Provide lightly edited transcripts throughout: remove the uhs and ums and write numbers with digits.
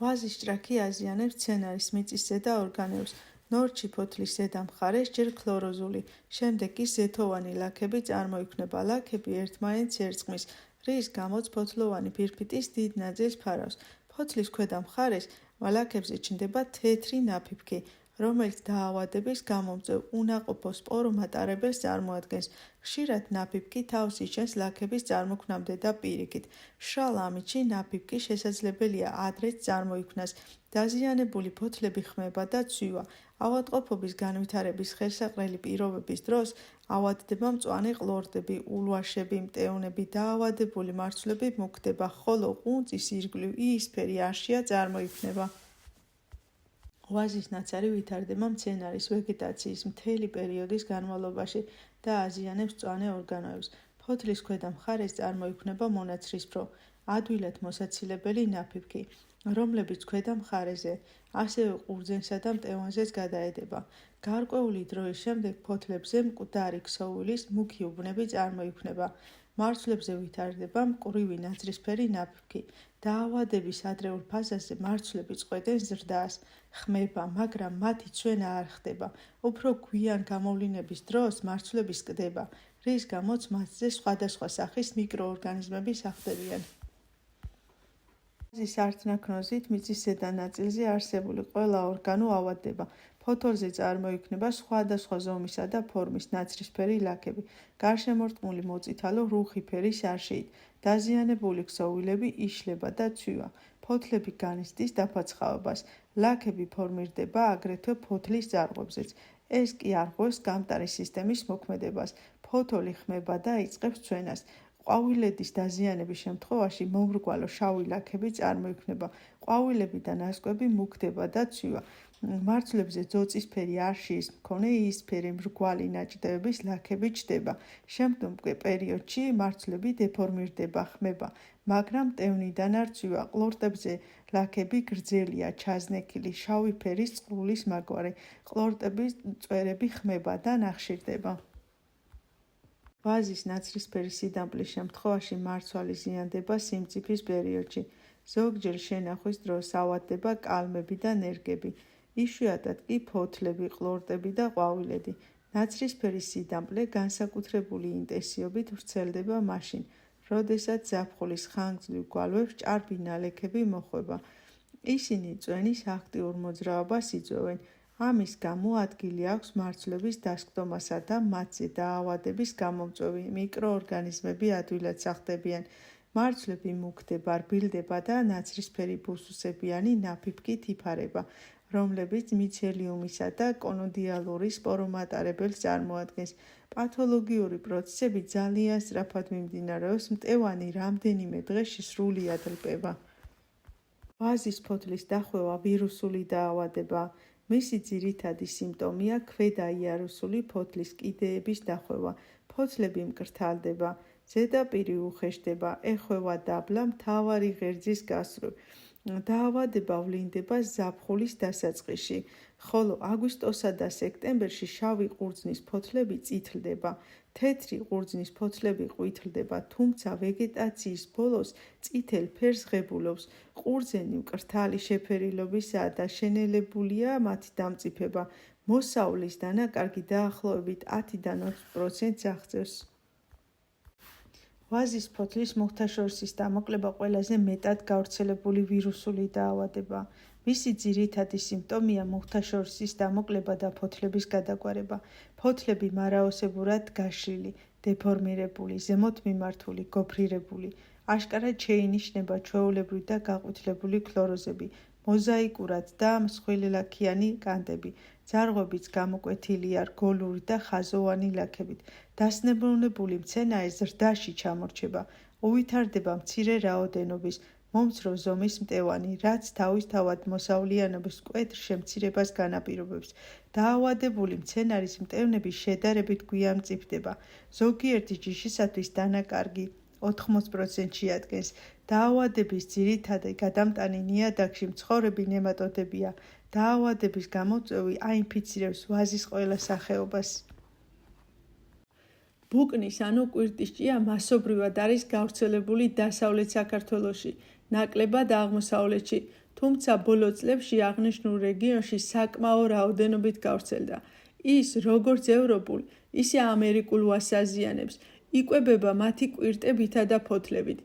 ვაზის ჭრაქი აზიანებს მცენარის მიწის ზედა ორგანოებს. ნორჩი ფოთლის ზედა მხარეს ჯერ ქლოროზული, შემდეგ კი ზეთოვანი ლაქები წარმოიქმნება. ლაქები ერთმანეთს ერწყმის, რის გამოც ფოთლოვანი ფირფიტის დიდ ნაწილს ფარავს. ფოთლის ქვედა მხარეს ლაქებზე ჩნდება თეთრი ნაფიფქი, რომელიც დაავადების გამომწვევ უნაყოფო სპორომატარებელს წარმოადგენს. ხშირად ნაფიფქი თავს იჩენს ლაქების წარმოქმნამდე და პირიქით. მშრალ ამინდში ნაფიფქი შესაძლებელია ადრეც წარმოიქმნას. დაზიანებული ფოთლები ხმება და ცვივა. ავადმყოფობის განვითარების ხელსაყრელი პირობების დროს ავადდება მწვანე ყლორტები, ულვაშები, მტევნები, დაავადებული მარცვლები მოქმდება, ხოლო ყუნწის ირგვლივ იისფერი არშია წარმოიქმნება. ვაზის ნაცარი ვითარდება მცენარის ვეგეტაციის მთელი პერიოდის განმავლობაში და აზიანებს მწვანე ორგანოებს. ფოთლის ქვედა მხარეს წარმოიქმნება მონაცრისფრო, ადვილად მოსაცილებელი ნაფიფქი, რომლებიც ქვედა მხარეზე, ასევე ყურძენსა და მტევანზეც გადაედება. გარკვეული დროის შემდეგ ფოთლებზე მკვდარი ქსოვილის მუქი უბნები წარმოიქმნება. მარცვლებზე ვითარდება მკვრივი ნაცრისფერი ნაფიფქი. დაავადების ადრეულ ფაზაზე მარცვლები წყვეტენ ზრდას, ხმება, მაგრამ მათი ცვენა არ ხდება. უფრო გვიან გამოვლინების დროს მარცვლები სკდება, რის გამოც მათზე სხვადასხვა სახის მიკროორგანიზმები სახლდებიან. ვაზის ართნაქნოზით მიწის ზედა ნაწილზე არსებული ყველა ორგანო ავადდება. ფოთოლზე წარმოიქმნება სხვადასხვა ზომისა და ფორმის ნაცრისფერი ლაქები, გარშემორტყმული მოწითალო რუხი ფერის არშიით. დაზიანებული ქსოვილები იშლება და ცვივა. ფოთლები განიცდის დაფაცხავებას. ლაქები ფორმირდება აგრეთვე ფოთლის ძარღვებზეც. ეს კი არღვევს გამტარი სისტემის მოქმედებას. ფოთოლი ხმება და იწყებს ცვენას. ყვავილედის დაზიანების შემთხვევაში მომრგვალო შავი ლაქები წარმოიქმნება. ყვავილები და ნასკვები მუქდება და ცვივა. მარცვლებზე ძოწისფერი არშიის მქონე იისფერი მრგვალი ნაჭდევების ლაქები ჩნდება. შემდგომ პერიოდში მარცვლები დეფორმირდება, ხმება, მაგრამ მტევნიდან არ ცვივა. ყლორტებზე ლაქები გრძელია, ჩაზნექილი, შავი ფერის წყლის მაგვარი. ყლორტების წვერები ხმება და ნახშირდება. ვაზის ნაცრისფერი სიდამპლის შემთხვევაში მარცვალი ზიანდება სიმწიფის პერიოდში. ზოგჯერ შენახვის დროს ავადდება კალმები და ნერგები. იშვიათად კი ფოთლები, ყლორტები და ყვავილედი. ნაცრისფერი სიდამპლე განსაკუთრებული ინტენსივობით ვრცელდება მაშინ, როდესაც ზაფხულის ხანგრძლივ გვალვებს ჭარბი ნალექები მოჰყვება. ისინი წვენის აქტიურ მოძრაობას იწვევენ. ამის გამო ადგილი აქვს მარცვლების დასკდომასა და მათზე დაავადების გამომწვევი მიკროორგანიზმები ადვილად სახლდებიან. მარცვლები მუქდება, რბილდება და ნაცრისფერი ბუსუსებიანი ნაფიფქით იფარება, რომლებიც მიცელიუმისა და კონიდიალური სპორომატარებელს წარმოადგენს. პათოლოგიური პროცესები ძალიან სწრაფად მიმდინარეობს, მტევანი რამდენიმე დღეში სრულად ლპება. ვაზის ფოთლის დახვევა ვირუსული დაავადება. მისი ძირითადი სიმპტომია ქვედაიარუსული ფოთლის კიდეების დახვევა. ფოთლები მკრთალდება, ზედაპირი უხეშდება, ეხვევა დაბლა მთავარი ღერძის გასწვრივ. დაავადება ვლინდება ზაფხულის დასაწყისში, ხოლო აგვისტოსა და სექტემბერში შავი ყურძნის ფოთლები წითლდება. თეთრი ყურძნის ფოთლები ყვითლდება, თუმცა ვეგეტაციის ბოლოს წითელ ფერს ღებულობს. ყურძენი მკრთალი შეფერილობისაა და შენელებულია მათი დამწიფება. მოსავლის დანაკარგი დაახლოებით 10-დან 20%-ს აღწევს. ვაზის ფოთლის მუხთაშორისის დამოკლება ყველაზე მეტად გავრცელებული ვირუსული დაავადება. მისი ძირითადი სიმპტომია მუხთაშორისის დამოკლება და ფოთლების გადაგვარება. ფოთლები მარაოსებურად გაშლილი, დეფორმირებული, ზემოთ მიმართული, გოფრირებული. აშკარად შეინიშნება ჩვეულებრივი და გაყვითლებული ქლოროზები, მოზაიკურად და მსხვილლაქიანი კანტები. ძარღვებიც გამოკვეთილია რგოლური და ხაზოვანი ლაქებით. დასნებოვნებული მცენარე ზრდაში ჩამორჩება. უვითარდება მცირე რაოდენობის, მომცრო ზომის მტევანი, რაც თავისთავად მოსავლიანობის მკვეთრ შემცირებას განაპირობებს. დაავადებული მცენარის მტევნები შედარებით გვიან მწიფდება. ზოგიერთი ჯიშისათვის დანაკარგი 80%-ში ადგენს. დაავადების ძირითადი გადამტანი ნიადაგში მცხოვრები ნემატოდებია. დაავადების გამომწვევი აინფიცირებს ვაზის ყველა სახეობას. ბუკნის ანუ კვირტის ჭია მასობრივად არის გავრცელებული დასავლეთ საქართველოში, ნაკლებად აღმოსავლეთში, თუმცა ბოლო წლებში აღნიშნულ რეგიონში საკმაო რაოდენობით გავრცელდა. ის, როგორც ევროპულ, ისე ამერიკულ ვაზს აზიანებს. იკვებება მათი კვირტებითა და ფოთლებით.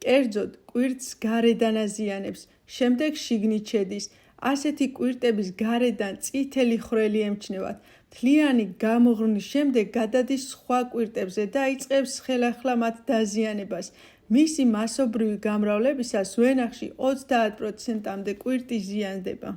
კერძოდ, კვირტს გარედან აზიანებს, შემდეგ შიგნით შედის. ასეთი კვირტების გარედან წითელი ხვრელი ემჩნევათ. მთლიანი გამოღრმვის შემდეგ გადადის სხვა კვირტებზე და იწყებს ხელახლა მათ დაზიანებას. მისი მასობრივი გამრავლებისას ვენახში 30%-მდე კვირტი ზიანდება.